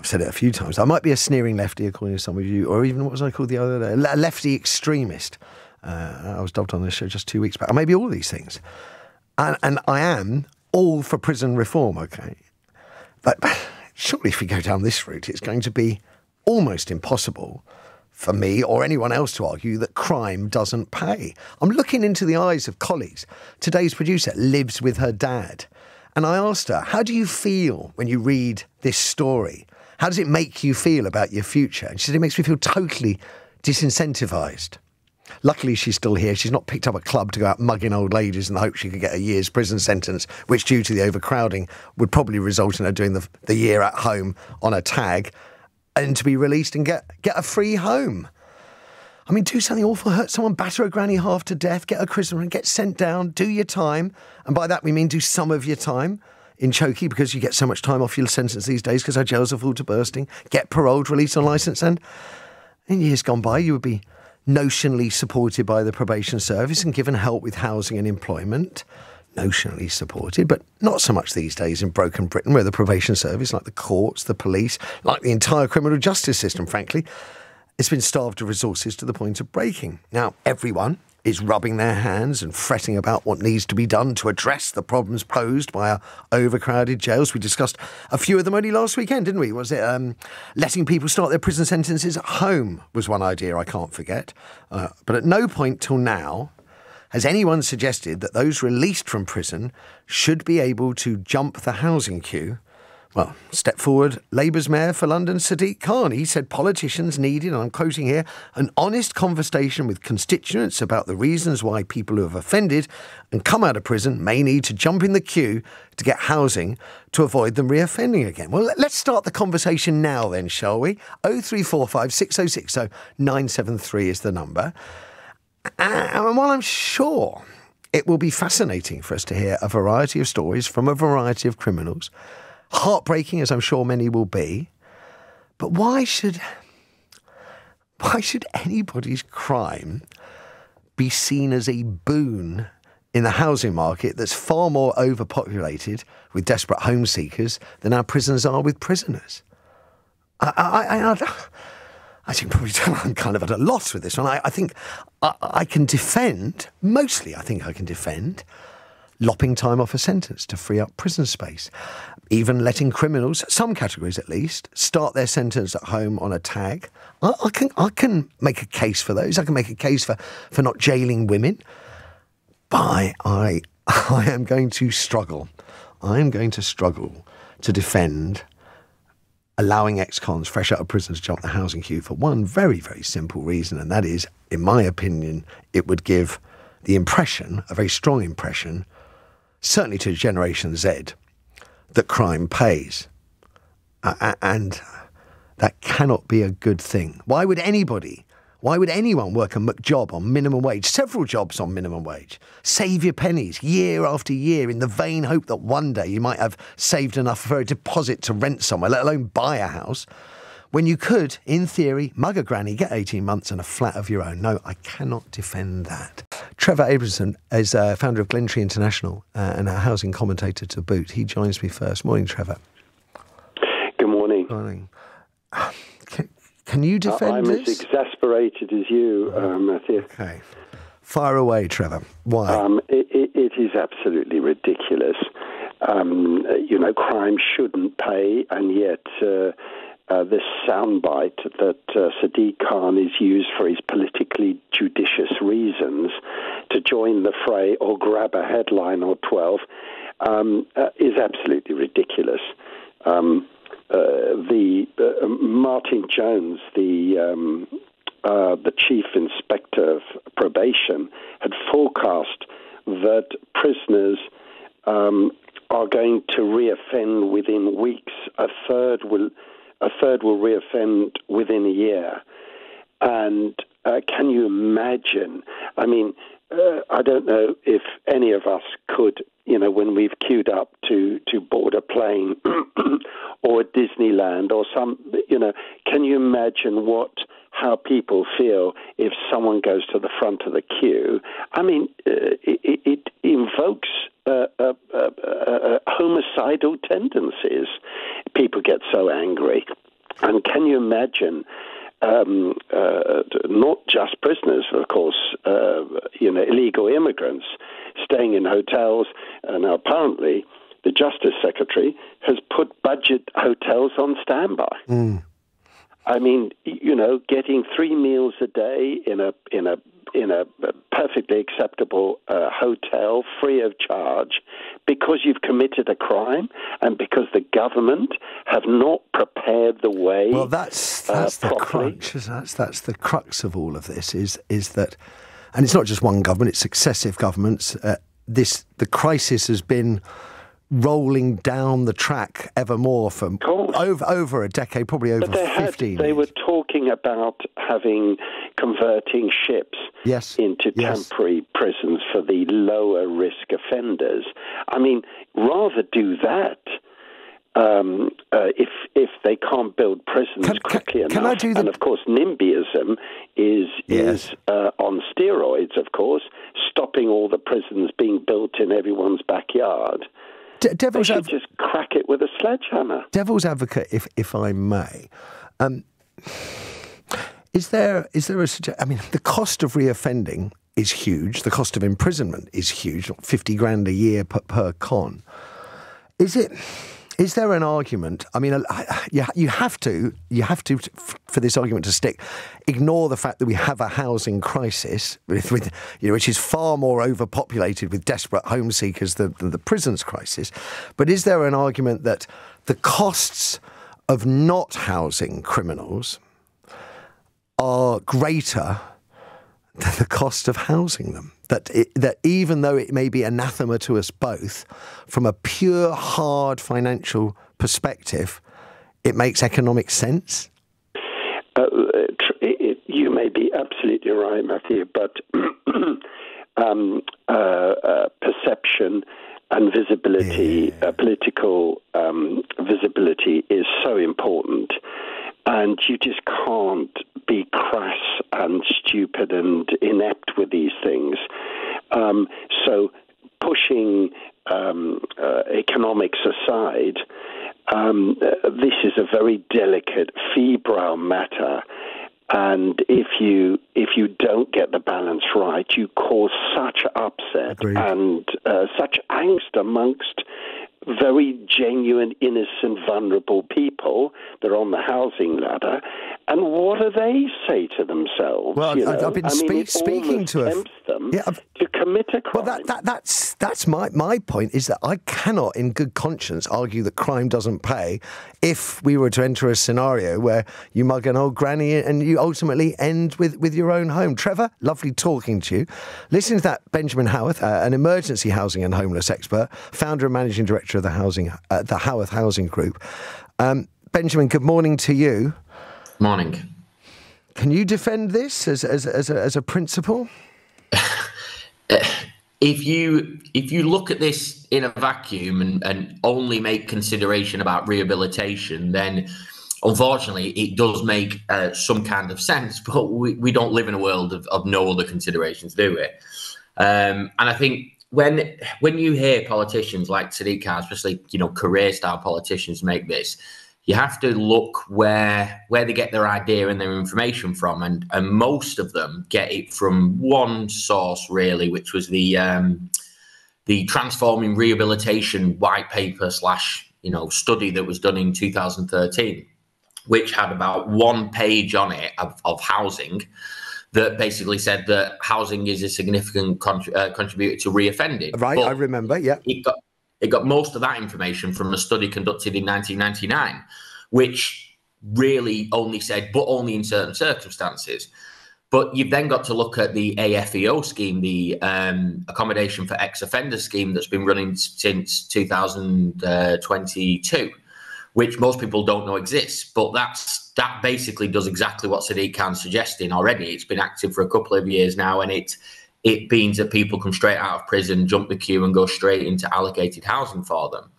I've said it a few times. I might be a sneering lefty, according to some of you, or even, what was I called the other day? A lefty extremist. I was dubbed on this show just 2 weeks back. Or maybe all these things. And I am all for prison reform, OK? But surely if we go down this route, it's going to be almost impossible for me or anyone else to argue that crime doesn't pay. I'm looking into the eyes of colleagues. Today's producer lives with her dad. And I asked her, how do you feel when you read this story? How does it make you feel about your future? And she said, it makes me feel totally disincentivised. Luckily, she's still here. She's not picked up a club to go out mugging old ladies in the hope she could get a year's prison sentence, which, due to the overcrowding, would probably result in her doing the year at home on a tag, and to be released and get a free home. I mean, do something awful, hurt someone, batter a granny half to death, get a prisoner and get sent down, do your time. And by that we mean do some of your time in Chokey, because you get so much time off your sentence these days because our jails are full to bursting. Get paroled, released on licence, and in years gone by you would be notionally supported by the probation service and given help with housing and employment. Notionally supported, but not so much these days in broken Britain, where the probation service, like the courts, the police, like the entire criminal justice system, frankly, it's been starved of resources to the point of breaking. Now, everyone is rubbing their hands and fretting about what needs to be done to address the problems posed by our overcrowded jails. We discussed a few of them only last weekend, didn't we? Was it letting people start their prison sentences at home was one idea I can't forget. But at no point till now has anyone suggested that those released from prison should be able to jump the housing queue. Well, step forward Labour's Mayor for London, Sadiq Khan. He said politicians needed, and I'm quoting here, an honest conversation with constituents about the reasons why people who have offended and come out of prison may need to jump in the queue to get housing to avoid them reoffending again. Well, let's start the conversation now then, shall we? 0345 6060 973 is the number. And while I'm sure it will be fascinating for us to hear a variety of stories from a variety of criminals, heartbreaking as I'm sure many will be, but why should anybody's crime be seen as a boon in the housing market that's far more overpopulated with desperate home seekers than our prisons are with prisoners? As you can probably tell, I'm kind of at a loss with this one. I think I can defend, mostly I think I can defend, lopping time off a sentence to free up prison space. Even letting criminals, some categories at least, start their sentence at home on a tag. I can make a case for those. I can make a case for not jailing women. But I am going to struggle. I am going to struggle to defend allowing ex-cons fresh out of prison to jump the housing queue for one very, very simple reason, and that is, in my opinion, it would give the impression, a very strong impression, certainly to Generation Z, that crime pays. And that cannot be a good thing. Why would anyone work a McJob on minimum wage, several jobs on minimum wage, save your pennies year after year in the vain hope that one day you might have saved enough for a deposit to rent somewhere, let alone buy a house, when you could, in theory, mug a granny, get 18 months and a flat of your own? No, I cannot defend that. Trevor Abrahmsohn is founder of Glentree International and a housing commentator to boot. He joins me first. Morning, Trevor. Good morning. Morning. Can you defend this? I'm as exasperated as you, Matthew. Okay. Fire away, Trevor. Why? It is absolutely ridiculous. Crime shouldn't pay, and yet this soundbite that Sadiq Khan is used for his politically judicious reasons to join the fray or grab a headline or 12 is absolutely ridiculous. Martin Jones, the chief inspector of probation, had forecast that prisoners are going to reoffend within weeks. A third will reoffend within a year. And can you imagine? I mean, I don't know if any of us could, when we've queued up to board a plane or a Disneyland or can you imagine how people feel if someone goes to the front of the queue? I mean, it invokes homicidal tendencies. People get so angry. And can you imagine, not just prisoners, of course, illegal immigrants staying in hotels. Now, apparently, the Justice Secretary has put budget hotels on standby. Mm. I mean, getting 3 meals a day in a perfectly acceptable hotel free of charge because you've committed a crime and because the government have not prepared the way. Well, that's the crux. That's the crux of all of this. Is that, and it's not just one government; it's successive governments. The crisis has been rolling down the track ever more from over a decade, probably over 15 They were talking about converting ships into temporary prisons for the lower risk offenders. I mean, rather do that if they can't build prisons quickly enough. And of course, NIMBYism is on steroids, of course, stopping all the prisons being built in everyone's backyard. They should just crack it with a sledgehammer. Devil's advocate, if I may, is there a suggestion? I mean, the cost of reoffending is huge. The cost of imprisonment is huge. 50 grand a year per con. Is there an argument? I mean, you have to, for this argument to stick, ignore the fact that we have a housing crisis, which is far more overpopulated with desperate home seekers than the prisons crisis. But is there an argument that the costs of not housing criminals are greater than the cost of housing them? That even though it may be anathema to us both, from a pure, hard financial perspective, it makes economic sense? You may be absolutely right, Matthew, but perception and visibility, political visibility is so important. And you just can't be crass and stupid and inept with these things. So pushing economics aside, this is a very delicate, febrile matter. And if you don't get the balance right, you cause such upset and such angst amongst very genuine, innocent, vulnerable people that are on the housing ladder. And what do they say to themselves? Well, I've been speaking to them to commit a crime. Well, that's my point, is that I cannot, in good conscience, argue that crime doesn't pay if we were to enter a scenario where you mug an old granny and you ultimately end with your own home. Trevor, lovely talking to you. Listen to that, Benjamin Howarth, an emergency housing and homeless expert, founder and managing director of the Howarth Housing Group. Benjamin, good morning to you. Morning. Can you defend this as a principle? If you look at this in a vacuum and only make consideration about rehabilitation, then unfortunately it does make some kind of sense. But we don't live in a world of no other considerations, do we? And I think when you hear politicians like Sadiq Khan, especially career-style politicians, make this, you have to look where they get their idea and their information from, and most of them get it from one source, really, which was the Transforming Rehabilitation white paper / study that was done in 2013, which had about 1 page on it of housing, that basically said that housing is a significant contributor to reoffending. Right, but I remember, yeah. It got most of that information from a study conducted in 1999, which really only said, but only in certain circumstances. But you've then got to look at the AFEO scheme, the Accommodation for Ex-Offenders scheme that's been running since 2022, which most people don't know exists. But that basically does exactly what Sadiq Khan's suggesting already. It's been active for a couple of years now, and it means that people come straight out of prison, jump the queue, and go straight into allocated housing for them.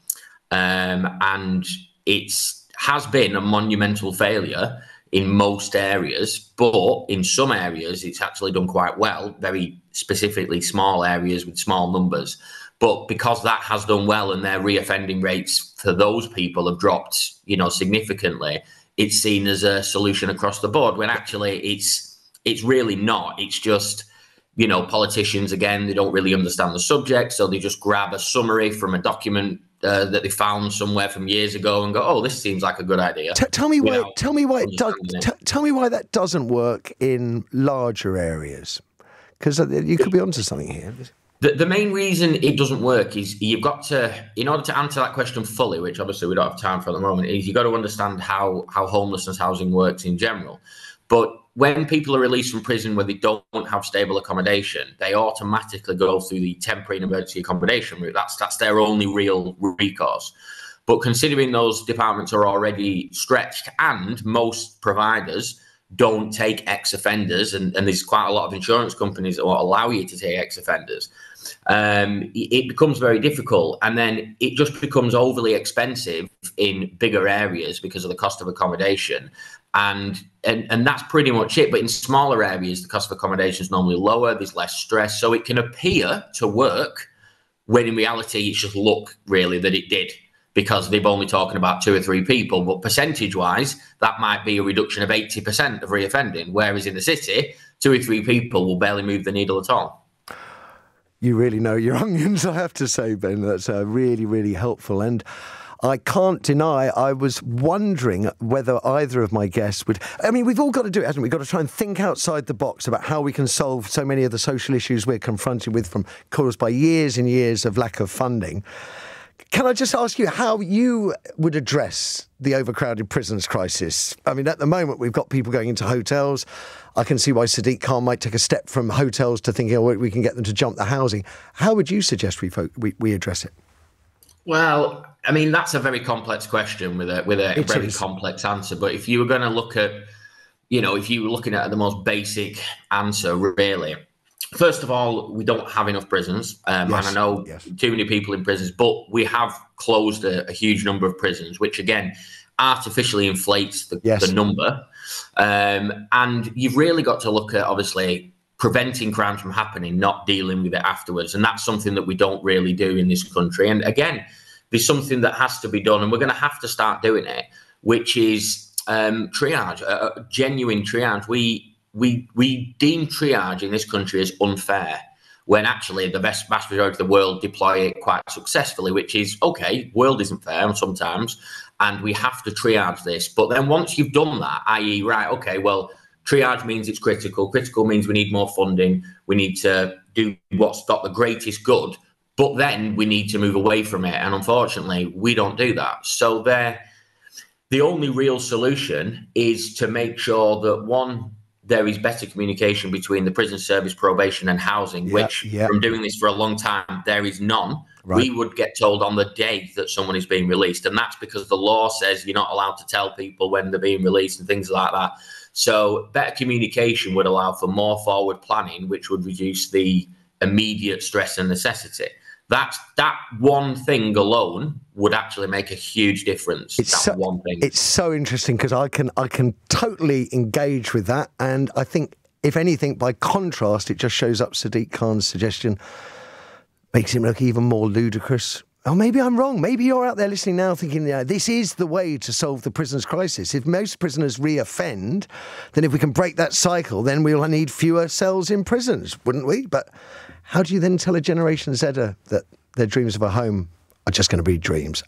And it has been a monumental failure in most areas, but in some areas it's actually done quite well, very specifically small areas with small numbers. But because that has done well and their reoffending rates for those people have dropped, significantly, it's seen as a solution across the board, when actually it's really not. It's just, you know, politicians, again, they don't really understand the subject, so they just grab a summary from a document that they found somewhere from years ago and go, "Oh, this seems like a good idea." Tell me why that doesn't work in larger areas, because you could be onto something here. The main reason it doesn't work is you've got to, in order to answer that question fully, which obviously we don't have time for at the moment, is you've got to understand how homelessness housing works in general. But when people are released from prison where they don't have stable accommodation, they automatically go through the temporary and emergency accommodation route. That's their only real recourse. But considering those departments are already stretched, and most providers don't take ex-offenders, and there's quite a lot of insurance companies that won't allow you to take ex-offenders, it becomes very difficult, and then it just becomes overly expensive in bigger areas because of the cost of accommodation, and that's pretty much it. But in smaller areas, the cost of accommodation is normally lower, there's less stress, so it can appear to work when in reality it's just luck, really, that it did, because they've only talking about 2 or 3 people. But percentage-wise, that might be a reduction of 80% of reoffending, whereas in the city, 2 or 3 people will barely move the needle at all. You really know your onions, I have to say, Ben. That's really, really helpful. And I can't deny, I was wondering whether either of my guests would... I mean, we've all got to do it, haven't we? We've got to try and think outside the box about how we can solve so many of the social issues we're confronted with caused by years and years of lack of funding. Can I just ask you how you would address the overcrowded prisons crisis? I mean, at the moment, we've got people going into hotels. I can see why Sadiq Khan might take a step from hotels to thinking, oh, we can get them to jump the housing. How would you suggest we address it? Well, I mean, that's a very complex question with a very complex answer. But if you were going to look at, you know, if you were looking at the most basic answer, really, first of all, we don't have enough prisons. And I know too many people in prisons, but we have closed a huge number of prisons, which again artificially inflates the number. And you've really got to look at, obviously, preventing crime from happening, not dealing with it afterwards. And that's something that we don't really do in this country. And again, there's something that has to be done, and we're going to have to start doing it, which is triage, genuine triage. We deem triage in this country as unfair, when actually the vast majority of the world deploy it quite successfully, which is, okay, world isn't fair sometimes, and we have to triage this. But then once you've done that, i.e., right, okay, well, triage means it's critical. Critical means we need more funding. We need to do what's got the greatest good, but then we need to move away from it. And unfortunately, we don't do that. So the only real solution is to make sure that, one, there is better communication between the prison service, probation and housing, which from doing this for a long time, there is none. Right. We would get told on the day that someone is being released. And that's because the law says you're not allowed to tell people when they're being released and things like that. So better communication would allow for more forward planning, which would reduce the immediate stress and necessity. That one thing alone would actually make a huge difference. One thing. It's so interesting, because I can totally engage with that, and I think, if anything, by contrast, it just shows up Sadiq Khan's suggestion, makes him look even more ludicrous. Oh, maybe I'm wrong. Maybe you're out there listening now thinking, yeah, this is the way to solve the prisons crisis. If most prisoners reoffend, then if we can break that cycle, then we'll need fewer cells in prisons, wouldn't we? But how do you then tell a Generation Zer that their dreams of a home are just going to be dreams?